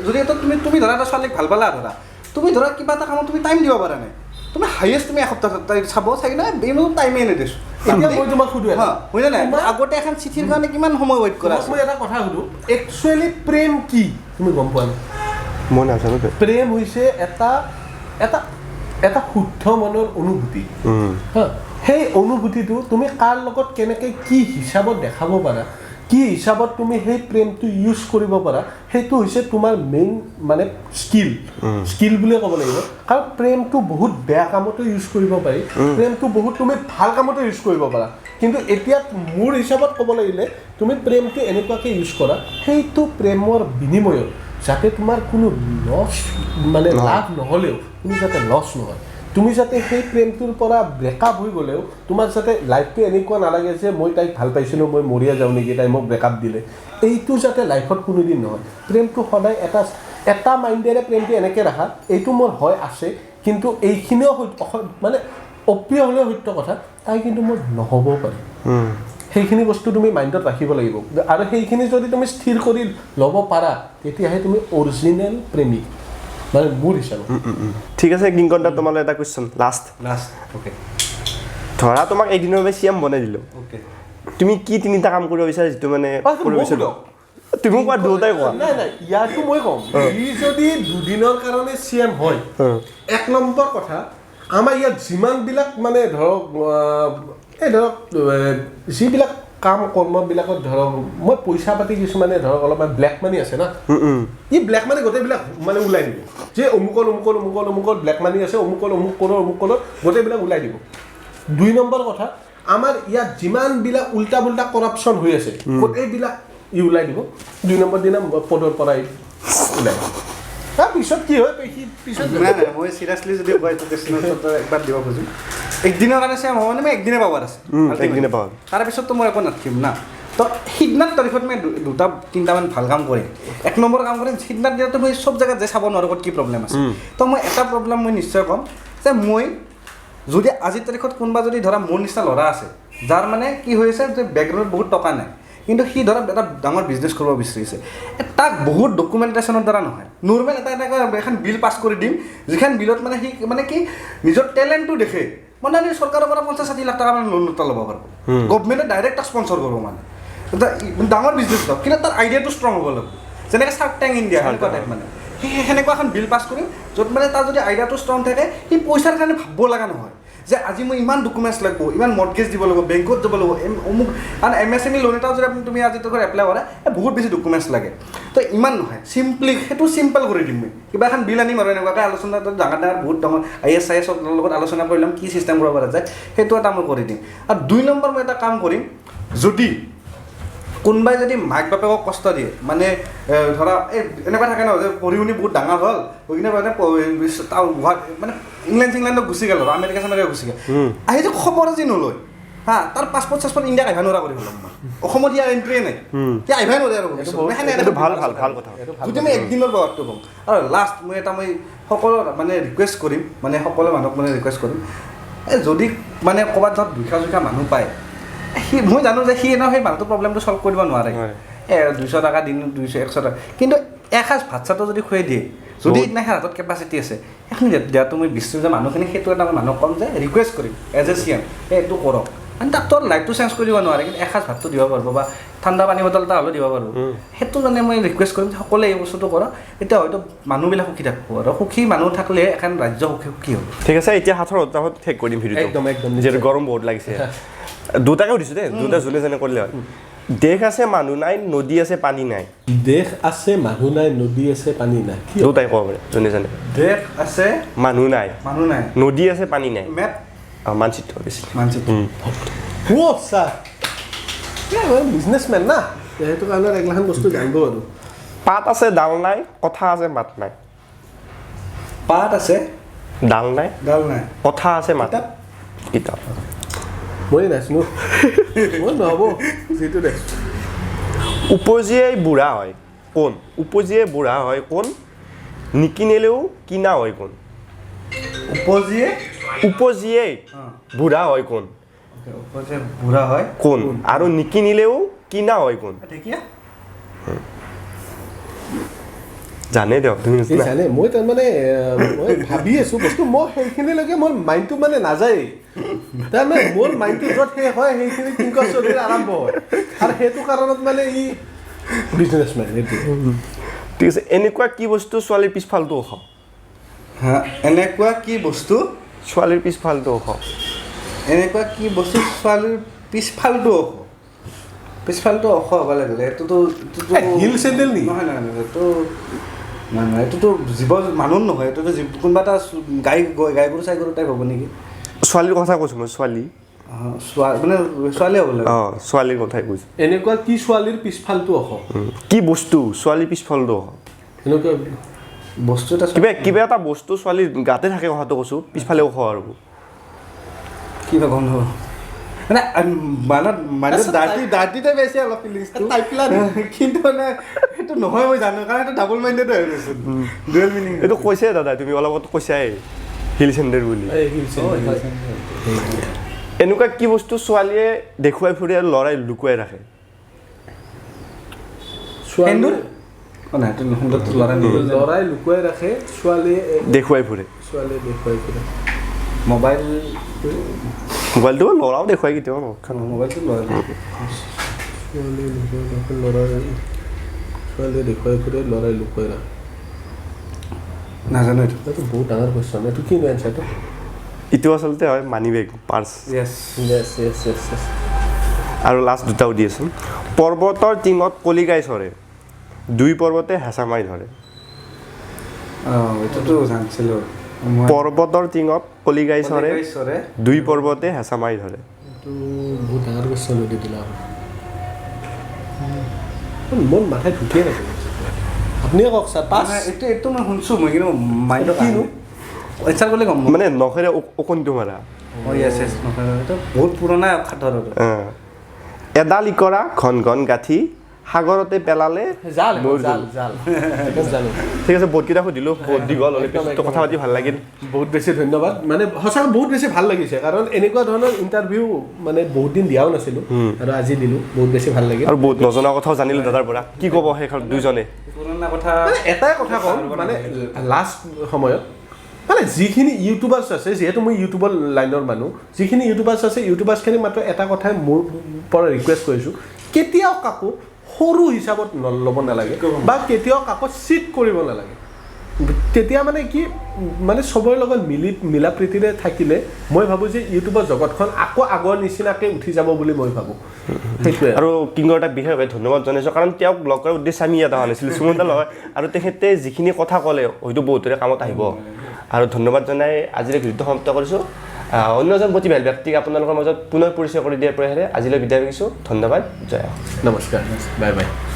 যদি এটা তুমি ধৰা এটা ছোৱালীক ভাল পালা ধৰা তুমি ধৰা কিবা এটা কামত তুমি টাইম দিব পাৰা নাই তুমি হাইয়েষ্ট তুমি এসপ্তাহ চাব চাগে নহয় বেইনো টাইমেই নিদিছোঁ এতিয়া মই তোমাক সুধো বুজিলে নাই আগতে এখন চিঠিৰ কাৰণে কিমান সময় ৱেইট কৰা মই এটা কথা সুধোঁ একচুৱেলি প্ৰেম কি তুমি গম পোৱা নাই মই নাজানো প্ৰেম হৈছে এটা শুদ্ধ মনৰ অনুভূতি সেই অনুভূতিটো তুমি কাৰ লগত কেনেকৈ কি হিচাপত দেখাব পাৰা কি হিচাপত তুমি সেই প্ৰেমটো ইউজ কৰিব পাৰা সেইটো হৈছে তোমাৰ মেইন মানে স্কিল বুলিয়ে ক'ব লাগিব কাৰণ প্ৰেমটো বহুত বেয়া কামতো ইউজ কৰিব পাৰি প্ৰেমটো বহুত তুমি ভাল কামতো ইউজ কৰিব পাৰা কিন্তু এতিয়া মোৰ হিচাপত ক'ব লাগিলে তুমি প্ৰেমটো এনেকুৱাকৈ ইউজ কৰা সেইটো প্ৰেমৰ বিনিময়ত যাতে তোমাৰ কোনো লছ মানে লাভ নহ'লেও তুমি যাতে লছ নহয় তুমি যাতে সেই প্ৰেমটোৰ পৰা ব্ৰেকআপ হৈ গ'লেও তোমাৰ যাতে লাইফটো এনেকুৱা নালাগে যে মই তাইক ভাল পাইছিলোঁ মই মৰিয়া যাওঁ নেকি তাই মোক ব্ৰেকআপ দিলে এইটো যাতে লাইফত কোনোদিন নহয় প্ৰেমটো সদায় এটা মাইণ্ডেৰে প্ৰেমটো এনেকৈ ৰাখা এইটো মোৰ হয় আছে কিন্তু এইখিনিও মানে অপ্ৰিয় হ'লেও সত্য কথা তাই কিন্তু মোৰ নহ'বও পাৰে সেইখিনি বস্তু তুমি মাইণ্ডত ৰাখিব লাগিব আৰু সেইখিনি যদি তুমি স্থিৰ কৰি ল'ব পাৰা তেতিয়াহে তুমি অৰিজিনেল প্ৰেমিক মানে মোৰ হিচাপত ঠিক আছে কিংকৰ দা তোমালৈ এটা কুৱেশ্যন লাষ্ট অ'কে ধৰা তোমাক এদিনৰ বাবে CM বনাই দিলোঁ অ'কে তুমি কি 3টা কাম কৰিব বিচাৰা যিটো মানে কৰিব বিচাৰা তুমি কোৱা দুটাই কোৱা নাই ইয়াৰটো মই ক'ম ই যদি 2 দিনৰ কাৰণে CM হয় 1 নম্বৰ কথা আমাৰ ইয়াত যিমানবিলাক মানে ধৰক যিবিলাক কাম কৰ্মবিলাকত ধৰক মই পইচা পাতি কিছুমানে ধৰক অলপমান ব্লেক মানি আছে না ই ব্লেক মানি গোটেইবিলাক মানে ওলাই দিব যে অমুকৰ ব্লেক মানি আছে অমুকৰ গোটেইবিলাক ওলাই দিব 2 নম্বৰ কথা আমাৰ ইয়াত যিমানবিলাক উল্টা পুল্টা কৰাপশ্যন হৈ আছে গোটেইবিলাক ই ওলাই দিব 2 নম্বৰ দিনা পদৰ পৰা ওলাই তাৰপিছত কি হয় পিছত নাই মই চিৰিয়াছলি যদি কয় এইটো কেছটো একবাৰ দিব খোজোঁ একদিনৰ কাৰণে চাই মই মানে একদিনে পাৱাৰ আছে একদিনে পাৱাৰ তাৰপিছততো মই একো নাথাকিম না তো সিদিনাৰ তাৰিখত মই 2-3টামান ভাল কাম কৰিম 1 নম্বৰ কাম কৰিম সিদিনাৰ দিনতো মই চব জেগাত যে চাব নোৱাৰোঁ ক'ত কি প্ৰব্লেম আছে তো মই এটা প্ৰব্লেম মই নিশ্চয় ক'ম যে মই যদি আজিৰ তাৰিখত কোনোবা যদি ধৰা মোৰ নিচিনা ল'ৰা আছে যাৰ মানে কি হৈ আছে যে বেকগ্ৰাউণ্ডত বহুত টকা নাই কিন্তু সি ধৰা এটা ডাঙৰ বিজনেছ কৰিব বিচাৰিছে তাক বহুত ডকুমেণ্টেশ্যনৰ দ্বাৰা নহয় নৰ্মেল এটা এখন বিল পাছ কৰি দিম যিখন বিলত মানে সি মানে কি নিজৰ টেলেণ্টটো দেখে মানে চৰকাৰৰ পৰা 50-60 লাখ টকা মানে লোন এটা ল'ব পাৰিব গভমেণ্টে ডাইৰেক্ট স্পনচৰ কৰিব মানে ডাঙৰ বিজনেছ হওক কিন্তু তাৰ আইডিয়াটো ষ্ট্ৰং হ'ব লাগিব যেনেকৈ চাৰ্ক টেংক ইণ্ডিয়া সেনেকুৱা টাইপ মানে সেনেকুৱা এখন বিল পাছ কৰিম য'ত মানে তাৰ যদি আইডিয়াটো ষ্ট্ৰং থাকে সি পইচাৰ কাৰণে ভাবিব লগা নহয় যে আজি মই ইমান ডকুমেণ্টছ লাগিব ইমান মৰ্টগেজ দিব লাগিব বেংকত যাব লাগিব অমুক কাৰণ MSME লোন এটাও যদি তুমি আজি তোৰ এপ্লাই কৰা বহুত বেছি ডকুমেণ্টছ লাগে তো ইমান নহয় চিম্পলি সেইটো চিম্পল কৰি দিম মই কিবা এখন বিল আনিম আৰু এনেকুৱাকৈ আলোচনা ডাঙৰ বহুত ডাঙৰ IS লগত আলোচনা কৰি ল'ম কি চিষ্টেম কৰিব পৰা যায় সেইটো এটা মই কৰি দিম আৰু 2 নম্বৰ মই এটা কাম কৰিম যদি কোনোবাই যদি মাক বাপেকক কষ্ট দিয়ে মানে ধৰা এই এনেকুৱা থাকে ন যে পঢ়ি শুনি বহুত ডাঙৰ হ'ল হৈ কিনে মানে ইংলেণ্ডত গুচি গ'ল আমেৰিকা গুচি গ'ল আহি যে খবৰ আজি নলয় হা তাৰ পাছপৰ্ট ইণ্ডিয়াক আহিব নোৱাৰা কৰি পেলাম অসমত ইয়াৰ এণ্ট্ৰিয়ে নাই এতিয়া আহিবই নোৱাৰে আৰু ভাল কথা যদি মই একদিনৰ বাবদটো ক'ম আৰু লাষ্ট মই সকলো মানে ৰিকুৱেষ্ট কৰিম মানে সকলো মানুহক মানে ৰিকুৱেষ্ট কৰিম যদি মানে ক'ৰবাত ধৰক দুখীয়া মানুহ পায় মই জানো যে সি সেই মানুহটো প্ৰব্লেমটো চল্ভ কৰিব নোৱাৰে 200 টকা দিন 200-100 টকা কিন্তু এসাঁজ ভাত চাতো যদি খুৱাই দিয়ে যদি সেইদিনা হাতত কেপাচিটি আছে এখন দিয়াটো মই বিচাৰোঁ যে মানুহখিনি সেইটো এটা মানুহক ক'ম যে ৰিকুৱেষ্ট কৰিম এজ এ CM এইটো কৰক মানে তাক তোৰ লাইফটো চেঞ্জ কৰিব নোৱাৰে কিন্তু এসাঁজ ভাতটো দিব পাৰিব বা ঠাণ্ডা পানী বটল এটা হ'লেও দিব পাৰিব সেইটো মানে মই ৰিকুৱেষ্ট কৰিম যে সকলোৱে এই বস্তুটো কৰক এতিয়া হয়তো মানুহবিলাক সুখী থাকিব আৰু সুখী মানুহ থাকিলে এখন ৰাজ্য সুখী হ'ব ঠিক আছে এতিয়া হাতৰ উত্তাপত ঠেক কৰি দিম ভিডিঅ'টো একদম যিহেতু গৰম বহুত লাগিছে দুটাকে দিছোঁ দেই দুটা যোনে যেনে কৰিলে হয় দেশ আছে মানুহ নাই নদী আছে পানী নাই দেশ আছে মানুহ নাই নদী আছে পানী নাই দুটাই ক'ব পাৰে যোনে জানে দেশ আছে মানুহ নাই নদী আছে পানী নাই মেপ মানচিত্ৰ বেছি বিজনেছমেন না সেইটো কাৰণে এইগিলাখান বস্তু জানিব আৰু পাত আছে ডাল নাই কথা আছে মাত নাই পাত আছে ডাল নাই কথা আছে মাত কিতাপ মই নাচনো মই নহ'ব যিটো দেখ উপজিয়ে বুঢ়া হয় কোন নিকিনিলেও কিনা হয় কোন উপজিয়ে বুঢ়া হয় কোন আৰু নিকিনিলেও কিনা হয় কোন জানে দিয়ক তুমি জানে মই তাৰমানে মই ভাবি আছোঁ বস্তু মই সেইখিনিলৈকে মোৰ মাইণ্ডটো মানে নাযায় তাৰমানে মোৰ মাইণ্ডটো য'ত শেষ হয় সেইখিনি কিংকৰ চৌধুৰীৰ আৰম্ভ হয় আৰু সেইটো কাৰণত মানে ই বিজনেছমেন এইটো ঠিক আছে এনেকুৱা কি বস্তু ছোৱালীৰ পিছফালটো ওখ এনেকুৱা কি বস্তু ছোৱালীৰ পিছফালটো ওখ পিছফালটো ওখ হ'ব লাগিলে এইটোতো হিল চেণ্ডেল নেকি নহয় এইটো নহয় এইটোতো জীৱ মানুহ নহয় এইটোতো কোনোবা এটা গাই গৰু চাই গৰু টাইপ হ'ব নেকি ছোৱালীৰ কথা কৈছোঁ মই ছোৱালী মানে ছোৱালী হ'ব লাগে ছোৱালীৰ কথাই কৈছোঁ এনেকুৱা কি ছোৱালীৰ পিছফালটো ওখ কি বস্তু ছোৱালীৰ পিছফালটো ওখ এনেকুৱা বস্তু এটা কিবা এটা বস্তু ছোৱালীৰ গাতে থাকে কথাটো কৈছোঁ পিছফালে ওখ আৰু কিবা গন্ধ মানে দাঁতিতে বেছি অলপ ফিলিংছটো কিন্তু মানে সেইটো নহয় মই জানো কাৰণ সেইটো ডাবল মাইণ্ডেড হৈ গৈছে ডুৱেল মিনিং এইটো কৈছে দাদা তুমি অলপত কৈছাই হিল চেণ্ডেল বুলি এনেকুৱা কি বস্তু ছোৱালীয়ে দেখুৱাই ফুৰি আৰু ল'ৰাই লুকুৱাই ৰাখে ল'ৰাই লুকুৱাই ৰাখে ছোৱালীয়ে দেখুৱাই ফুৰে মোবাইলটো ল'ৰাও দেখুৱাই কেতিয়াবা মোবাইলটো ছোৱালীয়ে দেখুৱাই ফুৰে ল'ৰাই লুকুৱাই ৰাখে নাজানো এইটো বহুত ডাঙৰ কুৱেশ্যন এইটো কি এনচাৰটো এইটো আচলতে হয় মানি বেগ পাৰ্চ আৰু লাষ্ট দুটাও দি আছোঁ পৰ্বতৰ টিঙত কলিগাই চৰে 2 পৰ্বতে হেঁচা মাৰি ধৰে এইটোতো জানিছিলোঁ পৰ্বতৰ টিঙত কলিগাই চৰে 2 পৰ্বতে হেঁচা মাৰি ধৰে এইটো বহুত ডাঙৰ কুৱেশ্যন দি দিলা মোৰ মাথাত ঢুকিয়ে নাছিল আপুনিয়ে কওক ছাৰ পাঁচ এইটো মই শুনছোঁ মই কিন্তু মাইণ্ডত কিনো এনচাৰ বুলি ক'ম মানে নখেৰে অকণটো মাৰা য়েছ য়েছ এইটো বহুত পুৰণা খাদ্য আৰু এডাল ইকৰা ঘন ঘন গাঁঠি সাগৰতে পেলালে জাল মোৰ জাল জাল জানো ঠিক আছে বহুতকেইটা সুধিলোঁ বহুত দীঘল হ'লে কথা পাতি ভাল লাগিল বহুত বেছি ধন্যবাদ মানে সঁচাকৈ বহুত বেছি ভাল লাগিছে কাৰণ এনেকুৱা ধৰণৰ ইণ্টাৰভিউ মানে বহুত দিন দিয়াও নাছিলোঁ আৰু আজি দিলোঁ বহুত বেছি ভাল লাগিল আৰু বহুত নজনা কথাও জানিলোঁ দাদাৰ পৰা কি ক'ব সেই দুইজনে পুৰণা কথা মানে এটাই কথা ক'ম মানে লাষ্ট সময়ত মানে যিখিনি ইউটিউবাৰ্ছ আছে যিহেতু মই ইউটিউবৰ লাইনৰ মানুহ যিখিনি ইউটিউবাৰ্ছ আছে ইউটিউবাৰ্ছখিনি মাত্ৰ এটা কথাই মোৰ পৰা ৰিকুৱেষ্ট কৰিছোঁ কেতিয়াও কাকো সৰু হিচাপত ল'ব নালাগে বা কেতিয়াও কাকো চিট কৰিব নালাগে তেতিয়া মানে কি মানে চবৰে লগত মিলা প্ৰীতিৰে থাকিলে মই ভাবোঁ যে ইউটিউবৰ জগতখন আকৌ আগৰ নিচিনাকৈ উঠি যাব বুলি মই ভাবোঁ সেইটোৱে আৰু কিংকৰ এটা বিশেষভাৱে ধন্যবাদ জনাইছোঁ কাৰণ তেওঁক লগ কৰাৰ উদ্দেশ্য আমি ইয়াত অহা নাছিলোঁ সুমনদা লগত আৰু তেখেতে যিখিনি কথা ক'লে হয়তো বহুতৰে কামত আহিব আৰু ধন্যবাদ জনাই আজিলৈ ভিডিঅ'টো সমাপ্ত কৰিছোঁ অন্য এজন প্ৰতিভাল ব্যক্তিক আপোনালোকৰ মাজত পুনৰ পৰিচয় কৰি দিয়াৰ প্ৰয়াসেৰে আজিলৈ বিদায় মাগিছোঁ ধন্যবাদ জয় নমস্কাৰ বাই বাই